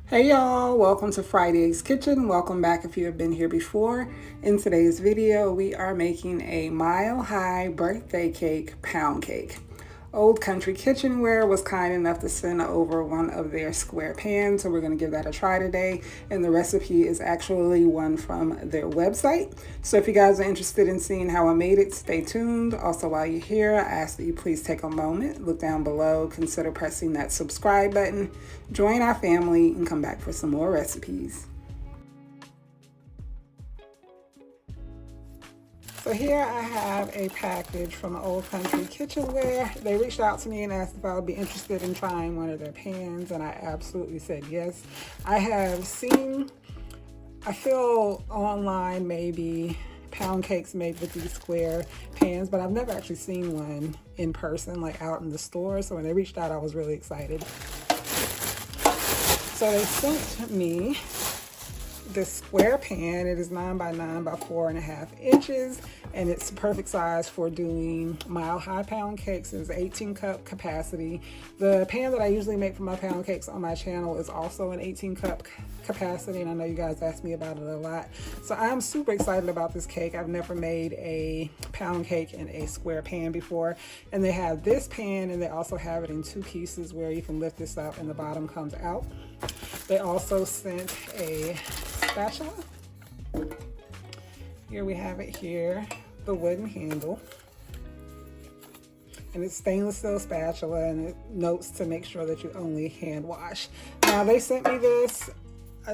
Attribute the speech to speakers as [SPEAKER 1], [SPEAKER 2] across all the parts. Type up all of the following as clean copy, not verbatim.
[SPEAKER 1] Hey y'all, welcome to Friday's Kitchen. Welcome back if you have been here before. In today's video, we are making a mile-high birthday cake pound cake. Old Country Kitchenware was kind enough to send over one of their square pans, so we're going to give that a try today. And the recipe is actually one from their website. So if you guys are interested in seeing how I made it, stay tuned. Also, while you're here, I ask that you please take a moment, look down below, consider pressing that subscribe button, join our family, and come back for some more recipes. So here I have a package from Old Country Kitchenware. They reached out to me and asked if I would be interested in trying one of their pans, and I absolutely said yes. I have seen, I feel online maybe pound cakes made with these square pans, but I've never actually seen one in person, like out in the store. So when they reached out, I was really excited. So they sent me this square pan. It is 9 by 9 by 4.5 inches, and it's the perfect size for doing mile-high pound cakes. It's 18-cup capacity. The pan that I usually make for my pound cakes on my channel is also an 18-cup capacity, and I know you guys ask me about it a lot. So I'm super excited about this cake. I've never made a pound cake in a square pan before, and they have this pan, and they also have it in 2 pieces where you can lift this up and the bottom comes out. They also sent a spatula. Here we have it here, the wooden handle. And it's stainless steel spatula, and it notes to make sure that you only hand wash. Now they sent me this,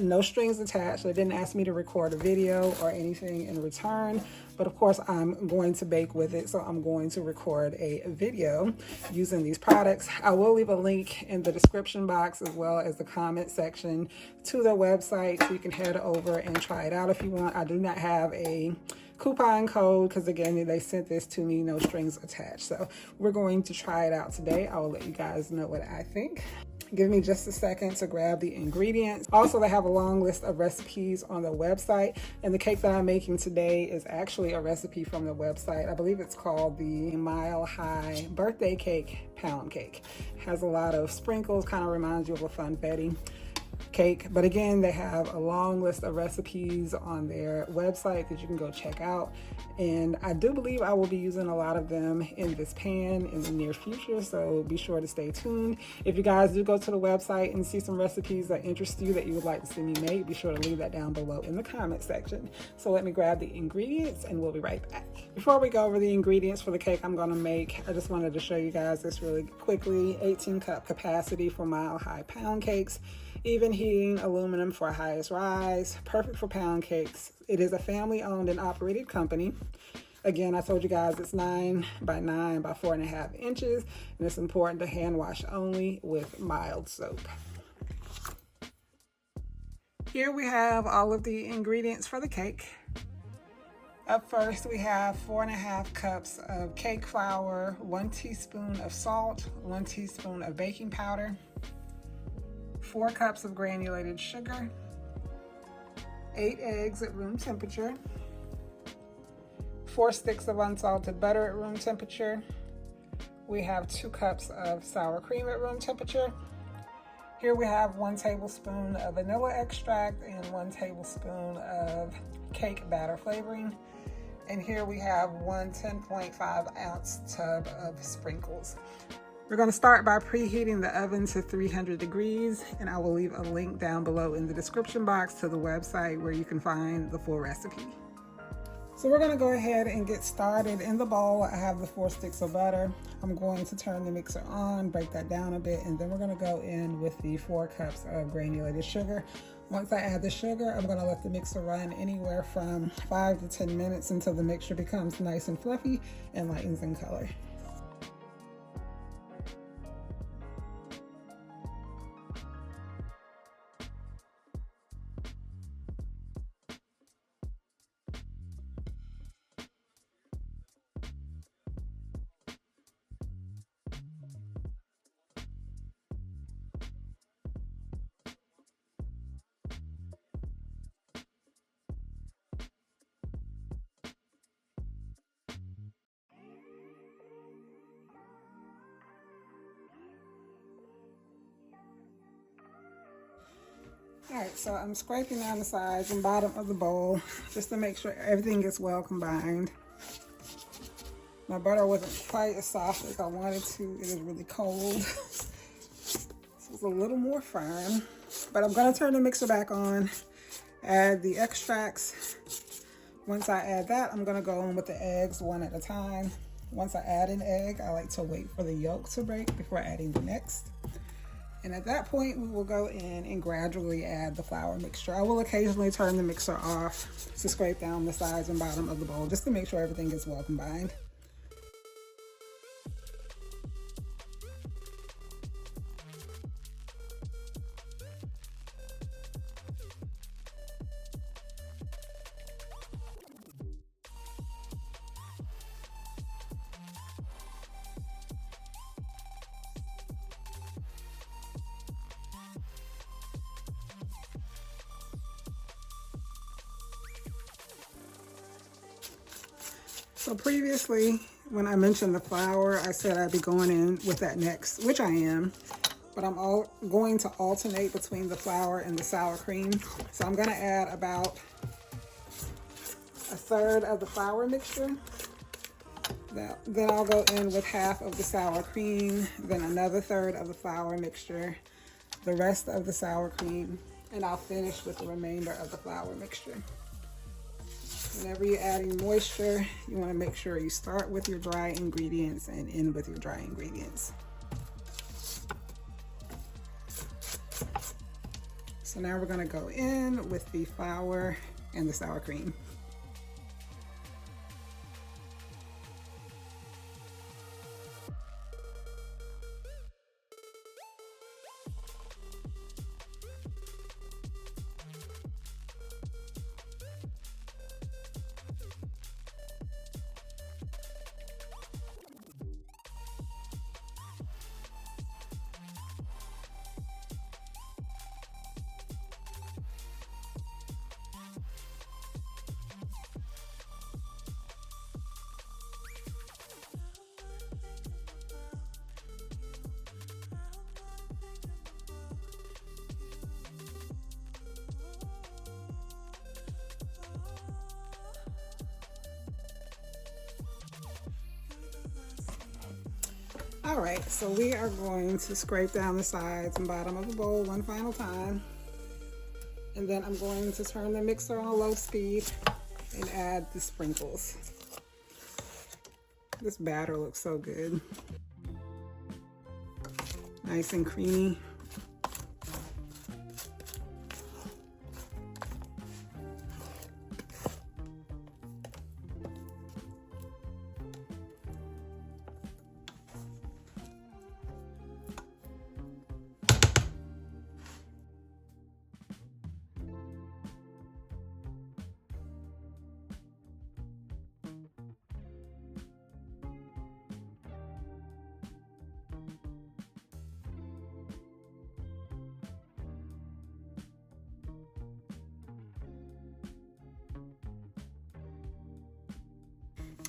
[SPEAKER 1] no strings attached. They didn't ask me to record a video or anything in return, but of course I'm going to bake with it, so I'm going to record a video using these products. I will leave a link in the description box as well as the comment section to their website, so you can head over and try it out if you want. I do not have a coupon code because again they sent this to me, no strings attached. So we're going to try it out today. I will let you guys know what I think. Give me just a second to grab the ingredients. Also, they have a long list of recipes on their website, and the cake that I'm making today is actually a recipe from the website. I believe it's called the Mile High Birthday Cake Pound Cake. It has a lot of sprinkles, kind of reminds you of a funfetti cake. But again, they have a long list of recipes on their website that you can go check out, and I do believe I will be using a lot of them in this pan in the near future, so be sure to stay tuned. If you guys do go to the website and see some recipes that interest you that you would like to see me make, be sure to leave that down below in the comment section. So let me grab the ingredients and we'll be right back. Before we go over the ingredients for the cake I'm going to make, I just wanted to show you guys this really quickly. 18-cup capacity for mile-high pound cakes. Even heating aluminum for highest rise, perfect for pound cakes. It is a family-owned and operated company. Again, I told you guys it's 9 by 9 by 4.5 inches, and it's important to hand wash only with mild soap. Here we have all of the ingredients for the cake. Up first, we have 4.5 cups of cake flour, 1 teaspoon of salt, 1 teaspoon of baking powder, 4 cups of granulated sugar, 8 eggs at room temperature, 4 sticks of unsalted butter at room temperature. We have 2 cups of sour cream at room temperature. Here we have 1 tablespoon of vanilla extract and 1 tablespoon of cake batter flavoring. And here we have 1 10.5 ounce tub of sprinkles. We're going to start by preheating the oven to 300 degrees, and I will leave a link down below in the description box to the website where you can find the full recipe. So we're going to go ahead and get started. In the bowl, I have the 4 sticks of butter. I'm going to turn the mixer on, break that down a bit, and then we're going to go in with the 4 cups of granulated sugar. Once I add the sugar, I'm going to let the mixer run anywhere from 5 to 10 minutes until the mixture becomes nice and fluffy and lightens in color. All right, so I'm scraping down the sides and bottom of the bowl just to make sure everything gets well combined. My butter wasn't quite as soft as I wanted to. It is really cold. So it's a little more firm. But I'm gonna turn the mixer back on, add the extracts. Once I add that, I'm gonna go in with the eggs one at a time. Once I add an egg, I like to wait for the yolk to break before adding the next. And at that point, we will go in and gradually add the flour mixture. I will occasionally turn the mixer off to scrape down the sides and bottom of the bowl just to make sure everything gets well combined. So previously, when I mentioned the flour, I said I'd be going in with that next, which I am, but I'm going to alternate between the flour and the sour cream. So I'm gonna add about a third of the flour mixture. Then I'll go in with half of the sour cream, then another third of the flour mixture, the rest of the sour cream, and I'll finish with the remainder of the flour mixture. Whenever you're adding moisture, you want to make sure you start with your dry ingredients and end with your dry ingredients. So now we're going to go in with the flour and the sour cream. All right, so we are going to scrape down the sides and bottom of the bowl one final time. And then I'm going to turn the mixer on a low speed and add the sprinkles. This batter looks so good. Nice and creamy.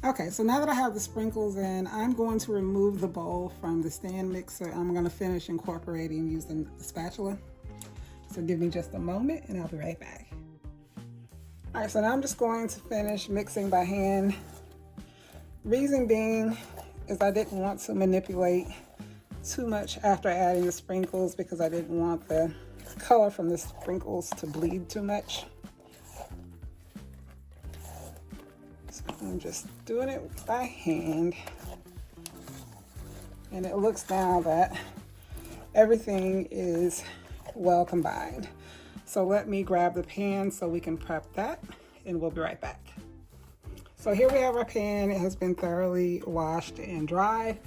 [SPEAKER 1] Okay, so now that I have the sprinkles in, I'm going to remove the bowl from the stand mixer. I'm going to finish incorporating using the spatula. So give me just a moment and I'll be right back. All right, so now I'm just going to finish mixing by hand. Reason being is I didn't want to manipulate too much after adding the sprinkles because I didn't want the color from the sprinkles to bleed too much. I'm just doing it by hand, and it looks now that everything is well combined. So let me grab the pan so we can prep that, and we'll be right back. So here we have our pan. It has been thoroughly washed and dried.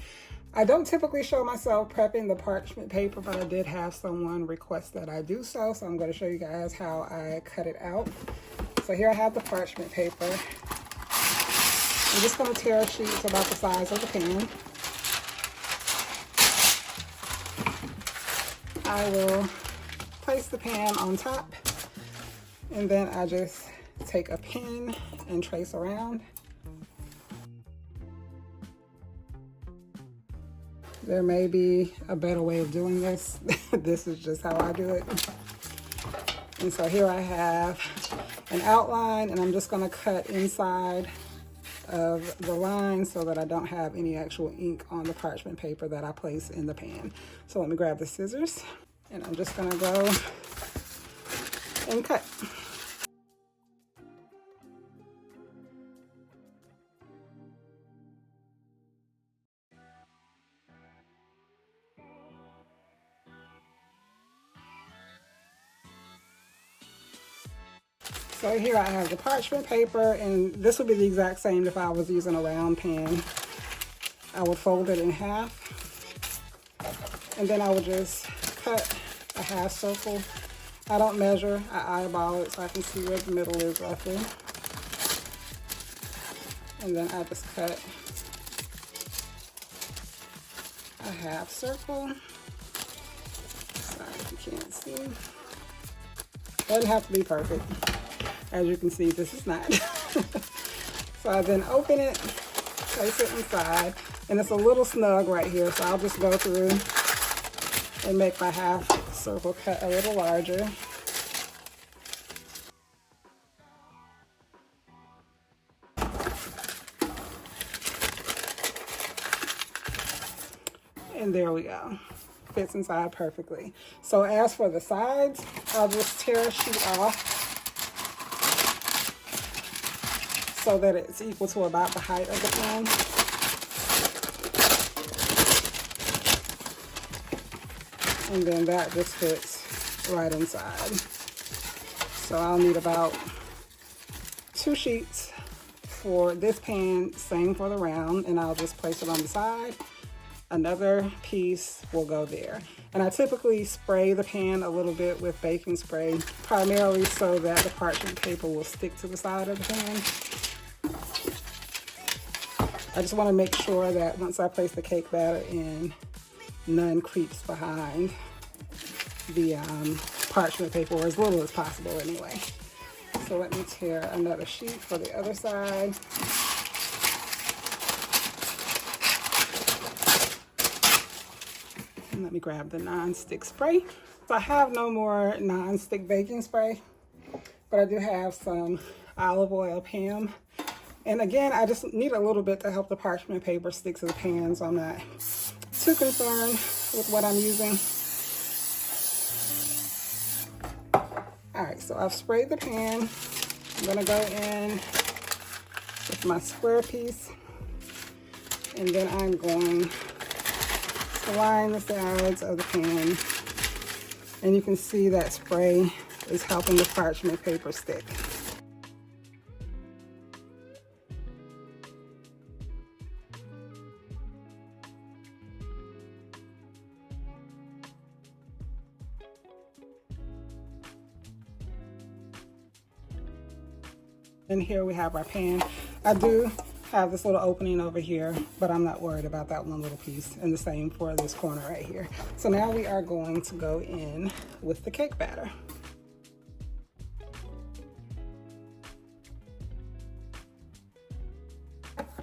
[SPEAKER 1] I don't typically show myself prepping the parchment paper, but I did have someone request that I do so I'm going to show you guys how I cut it out. So here I have the parchment paper. I'm just going to tear sheets about the size of the pan. I will place the pan on top, and then I just take a pen and trace around. There may be a better way of doing this. This is just how I do it. And so here I have an outline, and I'm just gonna cut inside of the line so that I don't have any actual ink on the parchment paper that I place in the pan. So let me grab the scissors, and I'm just gonna go and cut. So here I have the parchment paper, and this would be the exact same if I was using a round pan. I would fold it in half, and then I would just cut a half circle. I don't measure, I eyeball it so I can see where the middle is roughly. And then I just cut a half circle. Sorry if you can't see. Doesn't have to be perfect. As you can see, this is not. So I then open it, place it inside, and it's a little snug right here, so I'll just go through and make my half circle cut a little larger. And there we go. Fits inside perfectly. So as for the sides, I'll just tear a sheet off so that it's equal to about the height of the pan. And then that just fits right inside. So I'll need about 2 sheets for this pan, same for the round, and I'll just place it on the side. Another piece will go there. And I typically spray the pan a little bit with baking spray, primarily so that the parchment paper will stick to the side of the pan. I just want to make sure that once I place the cake batter in, none creeps behind the parchment paper, or as little as possible anyway. So let me tear another sheet for the other side. And let me grab the non-stick spray. So I have no more non-stick baking spray, but I do have some olive oil PAM. And again, I just need a little bit to help the parchment paper stick to the pan, so I'm not too concerned with what I'm using. All right, so I've sprayed the pan. I'm gonna go in with my square piece, and then I'm going to line the sides of the pan. And you can see that spray is helping the parchment paper stick. And here we have our pan. I do have this little opening over here, but I'm not worried about that one little piece, and the same for this corner right here. So now we are going to go in with the cake batter.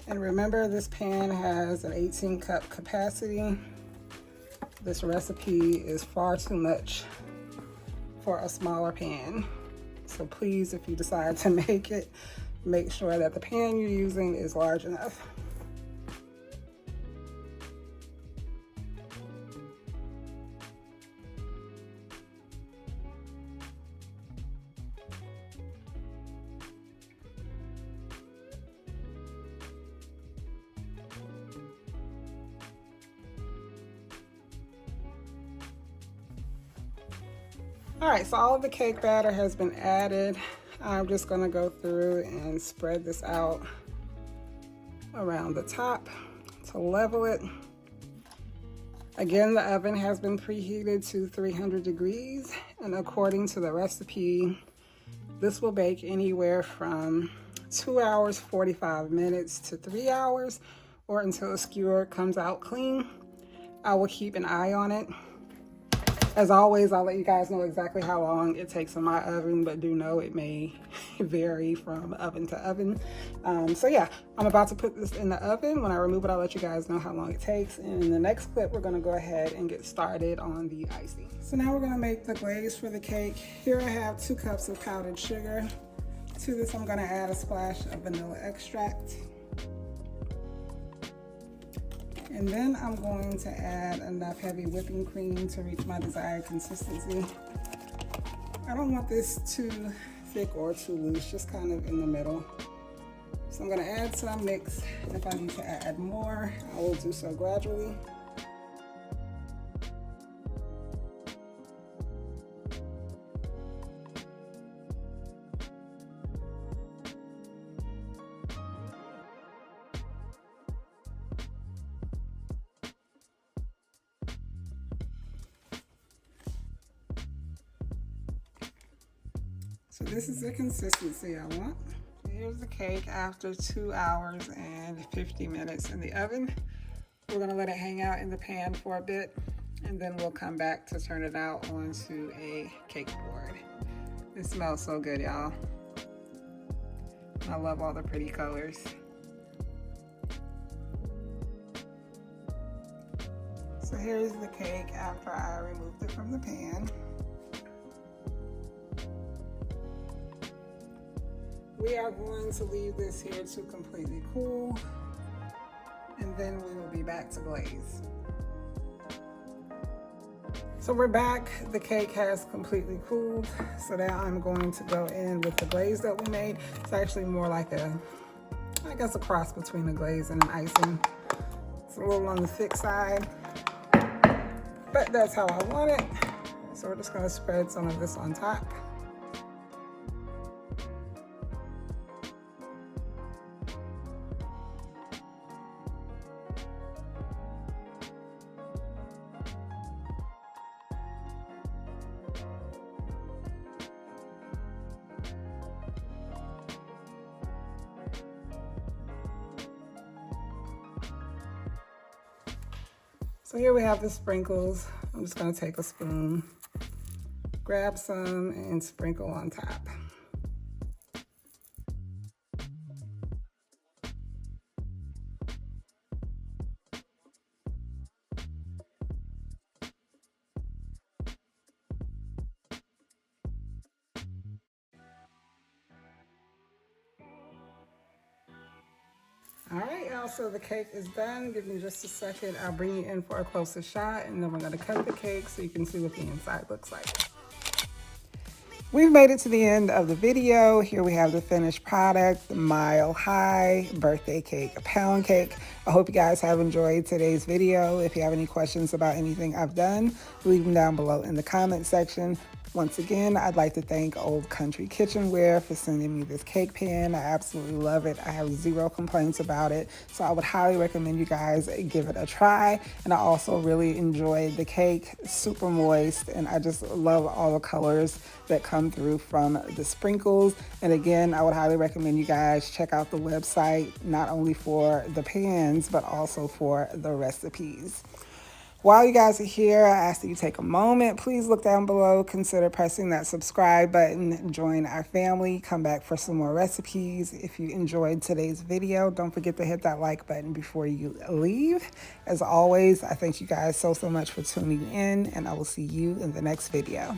[SPEAKER 1] And remember, this pan has an 18-cup capacity. This recipe is far too much for a smaller pan. So please, if you decide to make it, make sure that the pan you're using is large enough. All right, so all of the cake batter has been added. I'm just gonna go through and spread this out around the top to level it. Again, the oven has been preheated to 300 degrees, and according to the recipe, this will bake anywhere from 2 hours, 45 minutes to 3 hours, or until a skewer comes out clean. I will keep an eye on it. As always, I'll let you guys know exactly how long it takes in my oven, but do know it may vary from oven to oven. So yeah, I'm about to put this in the oven. When I remove it, I'll let you guys know how long it takes. And in the next clip, we're gonna go ahead and get started on the icing. So now we're gonna make the glaze for the cake. Here I have 2 cups of powdered sugar. To this, I'm gonna add a splash of vanilla extract. And then I'm going to add enough heavy whipping cream to reach my desired consistency. I don't want this too thick or too loose, just kind of in the middle. So I'm gonna add some, mix, and if I need to add more, I will do so gradually. So this is the consistency I want. Here's the cake after 2 hours and 50 minutes in the oven. We're gonna let it hang out in the pan for a bit, and then we'll come back to turn it out onto a cake board. It smells so good, y'all. I love all the pretty colors. So here's the cake after I removed it from the pan. We are going to leave this here to completely cool, and then we will be back to glaze. So we're back. The cake has completely cooled. So now I'm going to go in with the glaze that we made. It's actually more like a cross between a glaze and an icing. It's a little on the thick side, but that's how I want it. So we're just gonna spread some of this on top. So here we have the sprinkles. I'm just gonna take a spoon, grab some, and sprinkle on top. All right, y'all, so the cake is done. Give me just a second. I'll bring you in for a closer shot, and then we're gonna cut the cake so you can see what the inside looks like. We've made it to the end of the video. Here we have the finished product, Mile High birthday cake, a pound cake. I hope you guys have enjoyed today's video. If you have any questions about anything I've done, leave them down below in the comment section. Once again, I'd like to thank Old Country Kitchenware for sending me this cake pan. I absolutely love it. I have 0 complaints about it. So I would highly recommend you guys give it a try. And I also really enjoyed the cake, super moist. And I just love all the colors that come through from the sprinkles. And again, I would highly recommend you guys check out the website, not only for the pans, but also for the recipes. While you guys are here, I ask that you take a moment. Please look down below, consider pressing that subscribe button, join our family, come back for some more recipes. If you enjoyed today's video, don't forget to hit that like button before you leave. As always, I thank you guys so much for tuning in, and I will see you in the next video.